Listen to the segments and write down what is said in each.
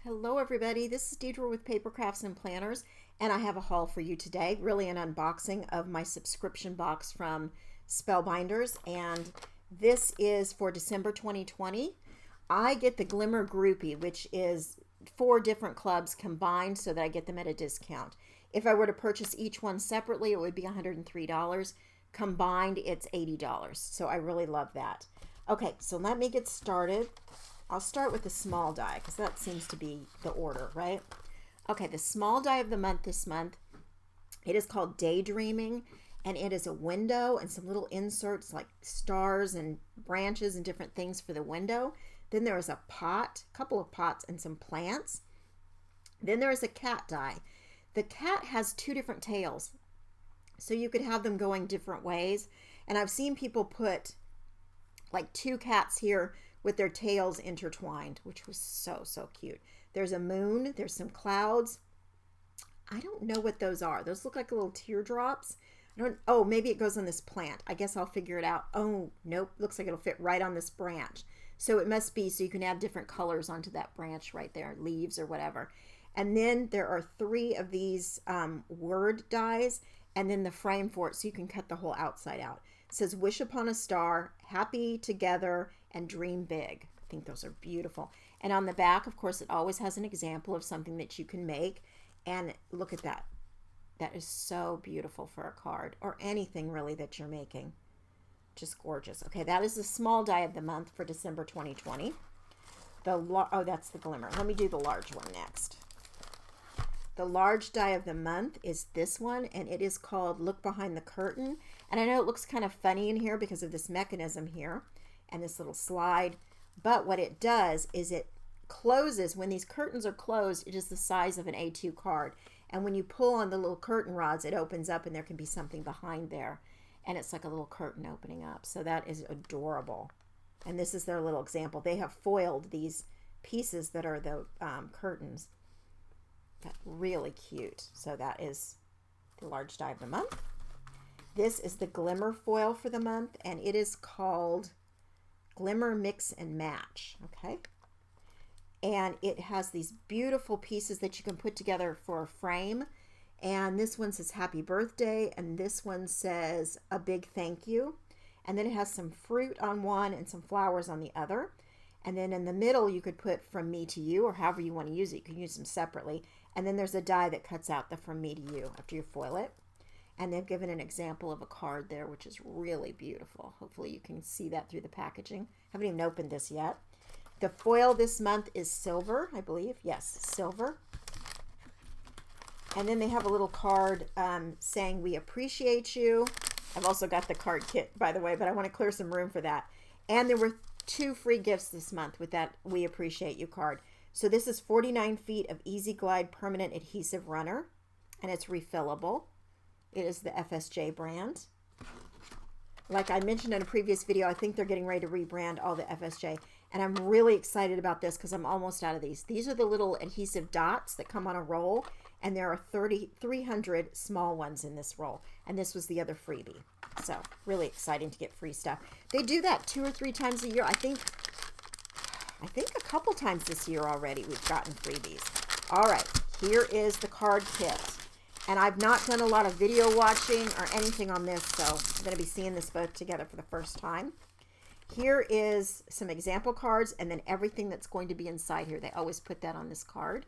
Hello everybody, this is Dedra with Paper Crafts and Planners, and I have a haul for you today, really an unboxing of my subscription box from Spellbinders, and this is for December 2020. I get the Glimmer Groupie, which is 4 different clubs combined so that I get them at a discount. If I were to purchase each one separately, it would be $103. Combined, it's $80, so I really love that. Okay, so let me get started. I'll start with the small die because that seems to be the order, right? Okay, the small die of the month this month, it is called Daydreaming, and it is a window and some little inserts like stars and branches and different things for the window. Then there is a pot, a couple of pots and some plants. Then there is a cat die. The cat has 2 different tails, so you could have them going different ways. And I've seen people put like 2 cats here with their tails intertwined, which was so cute. There's a moon, there's some clouds. I don't know what those are. Those look like little teardrops. Oh, maybe it goes on this plant. I guess I'll figure it out. Oh, nope, looks like it'll fit right on this branch. So it must be so you can add different colors onto that branch right there, leaves or whatever. And then there are 3 of these word dies, and then the frame for it so you can cut the whole outside out. It says, wish upon a star, happy together, and dream big. I think those are beautiful. And on the back, of course, it always has an example of something that you can make. And look at that. That is so beautiful for a card or anything really that you're making. Just gorgeous. Okay, that is the small die of the month for December 2020. Oh, that's the Glimmer. Let me do the large one next. The large die of the month is this one, and it is called Look Behind the Curtain. And I know it looks kind of funny in here because of this mechanism here and this little slide, but what it does is it closes. When these curtains are closed, it is the size of an A2 card, and when you pull on the little curtain rods, it opens up and there can be something behind there, and it's like a little curtain opening up. So that is adorable. And this is their little example. They have foiled these pieces that are the curtains. That's really cute. So that is the large die of the month. This is the Glimmer Foil for the month, and it is called Glimmer Mix and Match. Okay, and it has these beautiful pieces that you can put together for a frame. And this one says happy birthday, and this one says a big thank you. And then it has some fruit on one and some flowers on the other. And then in the middle, you could put from me to you, or however you want to use it. You can use them separately. And then there's a die that cuts out the from me to you after you foil it. And they've given an example of a card there, which is really beautiful. Hopefully you can see that through the packaging. Haven't even opened this yet. The foil this month is silver, I believe. Yes, silver. And then they have a little card saying, we appreciate you. I've also got the card kit, by the way, but I want to clear some room for that. And there were 2 free gifts this month with that we appreciate you card. So this is 49 feet of Easy Glide Permanent Adhesive Runner, and it's refillable. It is the FSJ brand. Like I mentioned in a previous video, I think they're getting ready to rebrand all the FSJ, and I'm really excited about this because I'm almost out of these. These are the little adhesive dots that come on a roll, and there are 300 small ones in this roll, and this was the other freebie. So really exciting to get free stuff. They do that 2 or 3 times a year. I think a couple times this year already we've gotten freebies. All right, here is the card kit. And I've not done a lot of video watching or anything on this, so I'm going to be seeing this both together for the first time. Here is some example cards and then everything that's going to be inside here. They always put that on this card.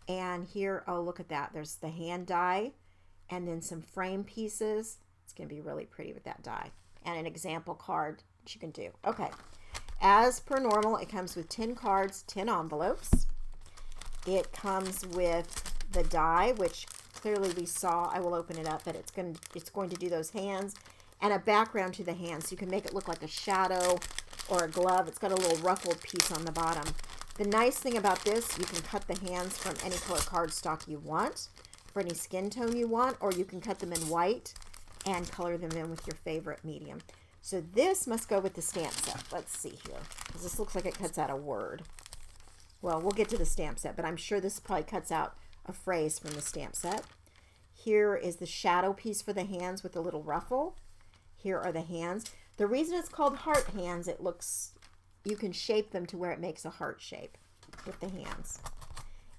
And here, oh, look at that. There's the hand die and then some frame pieces. It's going to be really pretty with that die. And an example card that you can do. Okay. As per normal, it comes with 10 cards, 10 envelopes. It comes with the die, which clearly we saw. I will open it up, but it's going to do those hands and a background to the hands, so you can make it look like a shadow or a glove. It's got a little ruffled piece on the bottom. The nice thing about this, you can cut the hands from any color cardstock you want, for any skin tone you want, or you can cut them in white and color them in with your favorite medium. So this must go with the stamp set. Let's see here, because this looks like it cuts out a word. Well, we'll get to the stamp set, but I'm sure this probably cuts out a phrase from the stamp set. Here is the shadow piece for the hands with a little ruffle. Here are the hands. The reason it's called heart hands, it looks, you can shape them to where it makes a heart shape. with the hands.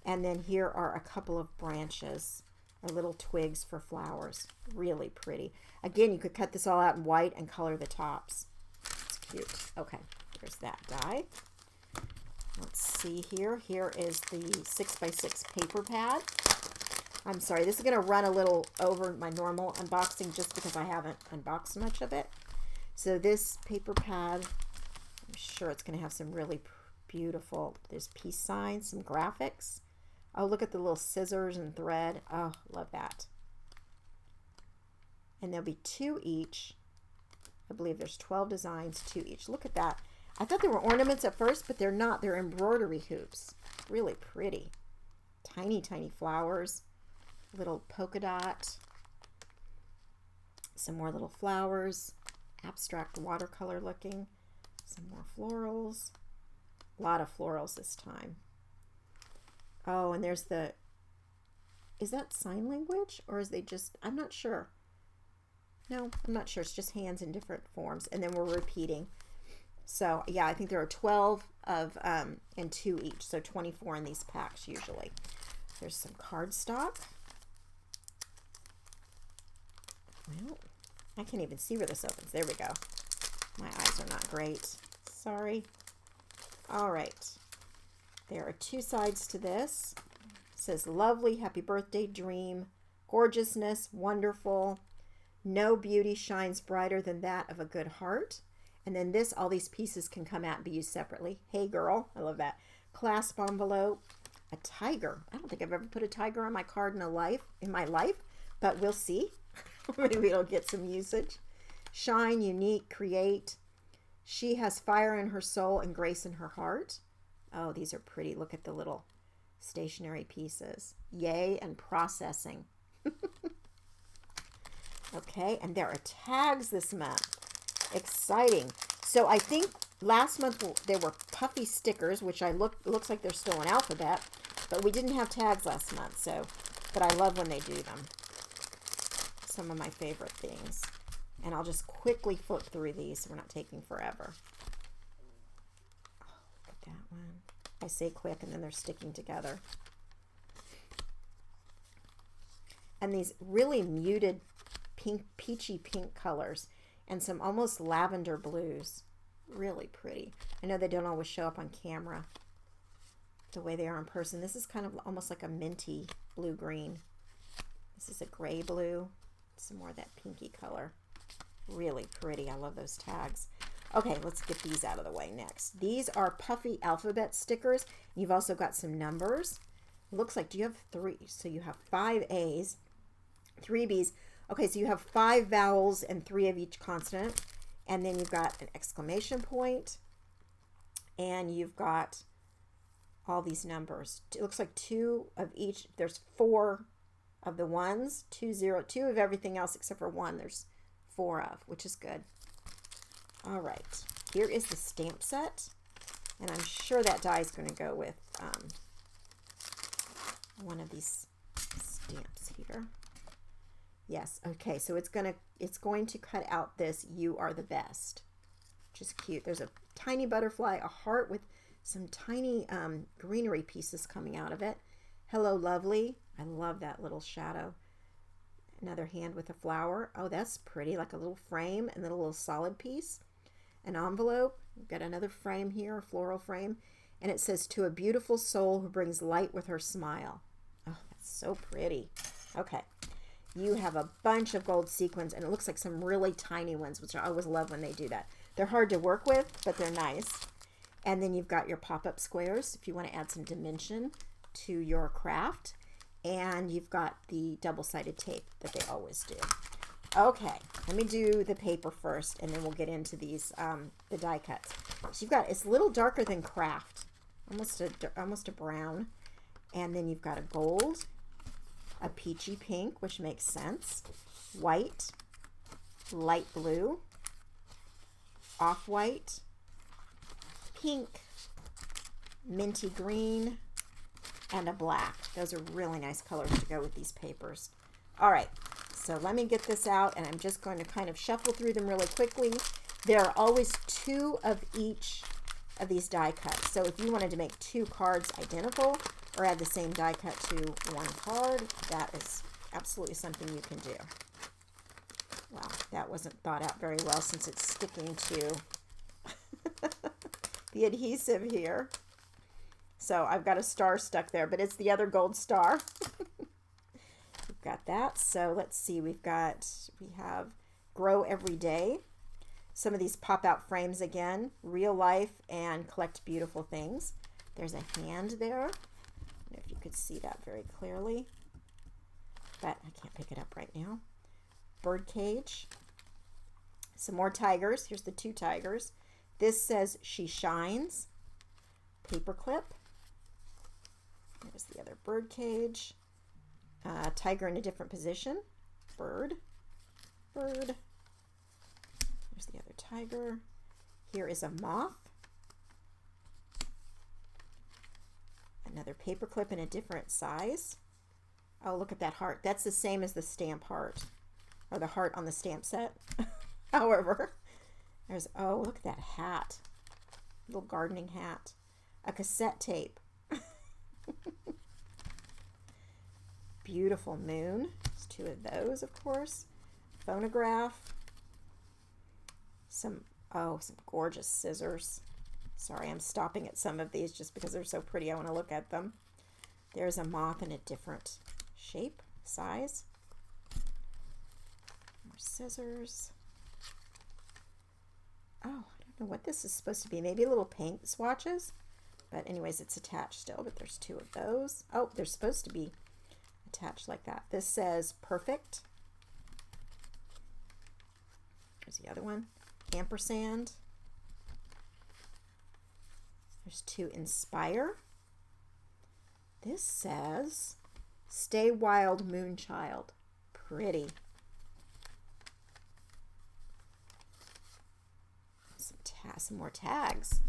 And then here are a couple of branches or little twigs for flowers. Really pretty. Again, you could cut this all out in white and color the tops. It's cute. Okay, there's that die. Let's see here. Here is the 6x6 paper pad. I'm sorry, this is going to run a little over my normal unboxing just because I haven't unboxed much of it. So this paper pad, I'm sure it's going to have some really beautiful, there's peace signs, some graphics. Oh, look at the little scissors and thread. Oh, love that. And there'll be 2 each. I believe there's 12 designs, 2 each. Look at that. I thought they were ornaments at first, but they're not. They're embroidery hoops. Really pretty. Tiny, tiny flowers. Little polka dot. Some more little flowers. Abstract watercolor looking. Some more florals. A lot of florals this time. Oh, and there's the, is that sign language? Or is they just, I'm not sure. No, I'm not sure. It's just hands in different forms. And then we're repeating. So, yeah, I think there are 12 of, and 2 each. So 24 in these packs usually. There's some cardstock. Well, I can't even see where this opens. There we go. My eyes are not great. Sorry. All right. There are 2 sides to this. It says lovely, happy birthday, dream, gorgeousness, wonderful. No beauty shines brighter than that of a good heart. And then this, all these pieces can come out and be used separately. Hey girl, I love that. Clasp envelope, a tiger. I don't think I've ever put a tiger on my card in my life, but we'll see. Maybe it'll get some usage. Shine, unique, create. She has fire in her soul and grace in her heart. Oh, these are pretty. Look at the little stationary pieces. Yay, and processing. Okay, and there are tags this month. Exciting. So I think last month there were Puffy Stickers, which looks like they're still in alphabet, but we didn't have tags last month, so, but I love when they do them. Some of my favorite things. And I'll just quickly flip through these so we're not taking forever. Oh, look at that one. I say quick and then they're sticking together. And these really muted pink, peachy pink colors and some almost lavender blues. Really pretty. I know they don't always show up on camera the way they are in person. This is kind of almost like a minty blue-green. This is a gray blue. Some more of that pinky color. Really pretty. I love those tags. Okay, let's get these out of the way next. These are Puffy alphabet stickers. You've also got some numbers. It looks like, do you have 3? So you have 5 A's, 3 B's. Okay, so you have 5 vowels and 3 of each consonant. And then you've got an exclamation point. And you've got all these numbers. It looks like 2 of each. There's 4 of the ones, 2 of everything else except for 1. There's 4 of, which is good. All right, here is the stamp set, and I'm sure that die is going to go with one of these stamps here. Yes, okay, so it's going to cut out this "You Are the Best," which is cute. There's a tiny butterfly, a heart with some tiny greenery pieces coming out of it. Hello, lovely. I love that little shadow. Another hand with a flower. Oh, that's pretty, like a little frame and then a little solid piece. An envelope. We've got another frame here, a floral frame. And it says, to a beautiful soul who brings light with her smile. Oh, that's so pretty. Okay. You have a bunch of gold sequins, and it looks like some really tiny ones, which I always love when they do that. They're hard to work with, but they're nice. And then you've got your pop-up squares if you want to add some dimension to your craft. And you've got the double-sided tape that they always do. Okay, let me do the paper first, and then we'll get into these, the die cuts. So you've got, it's a little darker than craft, almost a brown. And then you've got a gold, a peachy pink, which makes sense, white, light blue, off-white, pink, minty green, and a black. Those are really nice colors to go with these papers. All right, so let me get this out, and I'm just going to kind of shuffle through them really quickly. There are always 2 of each of these die cuts. So if you wanted to make 2 cards identical or add the same die cut to 1 card, that is absolutely something you can do. Wow, that wasn't thought out very well since it's sticking to the adhesive here. So I've got a star stuck there, but it's the other gold star. We've got that. So let's see, we have Grow Every Day. Some of these pop out frames again, Real Life and Collect Beautiful Things. There's a hand there. I don't know if you could see that very clearly, but I can't pick it up right now. Birdcage. Some more tigers. Here's the 2 tigers. This says She Shines. Paperclip. There's the other birdcage. Tiger in a different position. Bird. Bird. There's the other tiger. Here is a moth. Another paperclip in a different size. Oh, look at that heart. That's the same as the stamp heart, or the heart on the stamp set. However, there's, oh, look at that hat. Little gardening hat. A cassette tape. Beautiful moon. There's 2 of those, of course. Phonograph. Some gorgeous scissors. Sorry, I'm stopping at some of these just because they're so pretty. I want to look at them. There's a moth in a different shape, size. More scissors. Oh, I don't know what this is supposed to be. Maybe little paint swatches. But anyways, it's attached still, but there's 2 of those. Oh, they're supposed to be attached like that. This says Perfect. There's the other one. Ampersand. There's 2 Inspire. This says Stay Wild Moonchild. Pretty. Some more tags.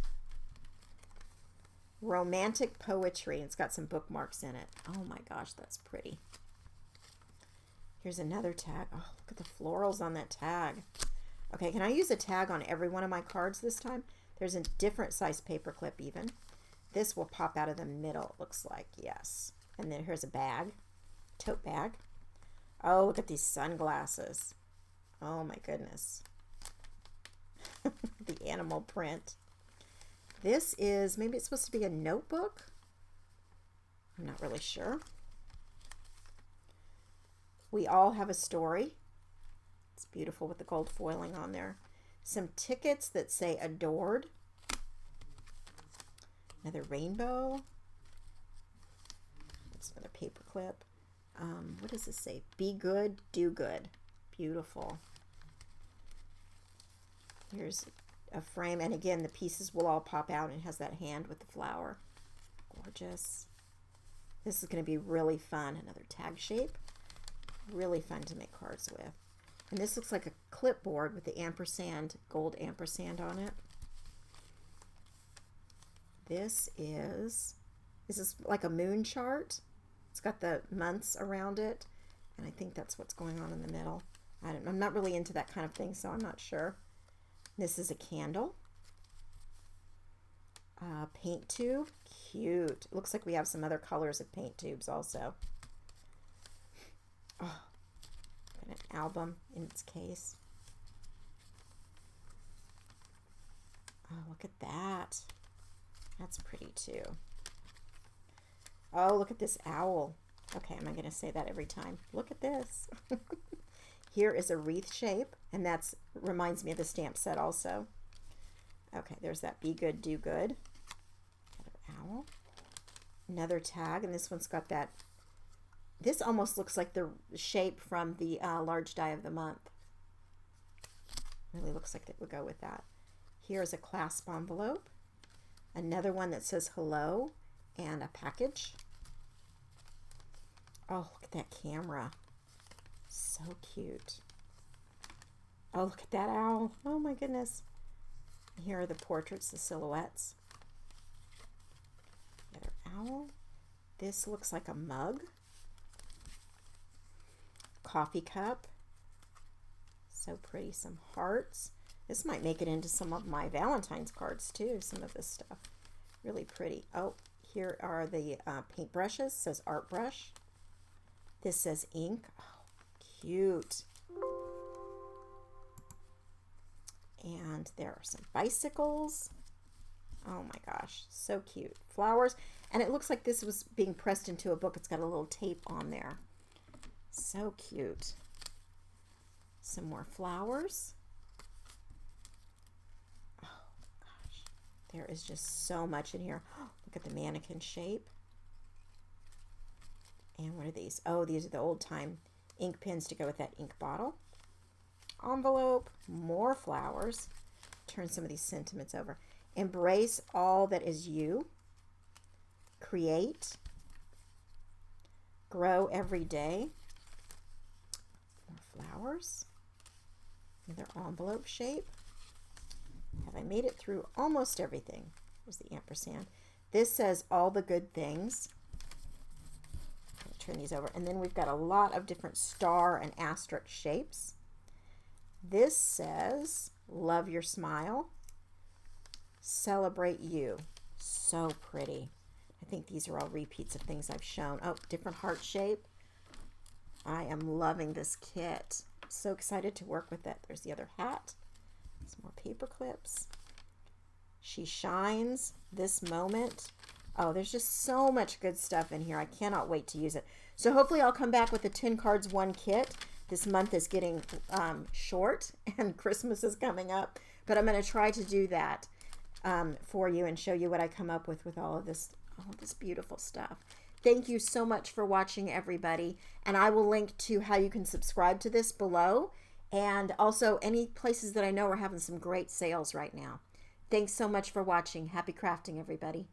Romantic Poetry. It's got some bookmarks in it. Oh my gosh, that's pretty. Here's another tag. Oh, look at the florals on that tag. Okay, can I use a tag on every one of my cards this time? There's a different size paper clip even. This will pop out of the middle, it looks like. Yes. And then here's a bag. Tote bag. Oh, look at these sunglasses. Oh my goodness. The animal print. This is, maybe it's supposed to be a notebook. I'm not really sure. We All Have a Story. It's beautiful with the gold foiling on there. Some tickets that say Adored. Another rainbow. That's another paper clip. What does this say? Be good, do good. Beautiful. Here's a frame, and again, the pieces will all pop out, and it has that hand with the flower. Gorgeous. This is going to be really fun. Another tag shape. Really fun to make cards with. And this looks like a clipboard with the ampersand, gold ampersand on it. This is like a moon chart. It's got the months around it, and I think that's what's going on in the middle. I'm not really into that kind of thing, so I'm not sure. This is a candle. Paint tube. Cute. It looks like we have some other colors of paint tubes also. Oh, got an album in its case. Oh, look at that. That's pretty too. Oh, look at this owl. Okay, am I going to say that every time? Look at this. Here is a wreath shape, and that's reminds me of the stamp set also. Okay, there's that Be Good, Do Good. Another owl. Another tag, and this one's got that. This almost looks like the shape from the large die of the month. Really looks like it would go with that. Here's a clasp envelope. Another one that says hello and a package. Oh, look at that camera. So cute. Oh, look at that owl. Oh my goodness. Here are the portraits, the silhouettes. Another owl. This looks like a mug. Coffee cup. So pretty. Some hearts. This might make it into some of my Valentine's cards too, some of this stuff. Really pretty. Oh, here are the paint brushes. It says art brush. This says ink. Oh, cute. And there are some bicycles. Oh my gosh, so cute. Flowers. And it looks like this was being pressed into a book. It's got a little tape on there. So cute. Some more flowers. Oh gosh, there is just so much in here. Oh, look at the mannequin shape. And what are these? Oh, these are the old time ink pens to go with that ink bottle. Envelope, more flowers. Turn some of these sentiments over. Embrace all that is you. Create. Grow every day. More flowers. Another envelope shape. Have I made it through almost everything? There's the ampersand. This says all the good things. Turn these over. And then we've got a lot of different star and asterisk shapes. This says love your smile. Celebrate you. So pretty. I think these are all repeats of things I've shown. Oh, different heart shape. I am loving this kit. I'm so excited to work with it. There's the other hat. Some more paper clips. She shines. This moment. Oh, there's just so much good stuff in here. I cannot wait to use it. So hopefully I'll come back with a 10 cards, 1 kit. This month is getting short and Christmas is coming up. But I'm going to try to do that for you and show you what I come up with all of this beautiful stuff. Thank you so much for watching, everybody. And I will link to how you can subscribe to this below. And also any places that I know are having some great sales right now. Thanks so much for watching. Happy crafting, everybody.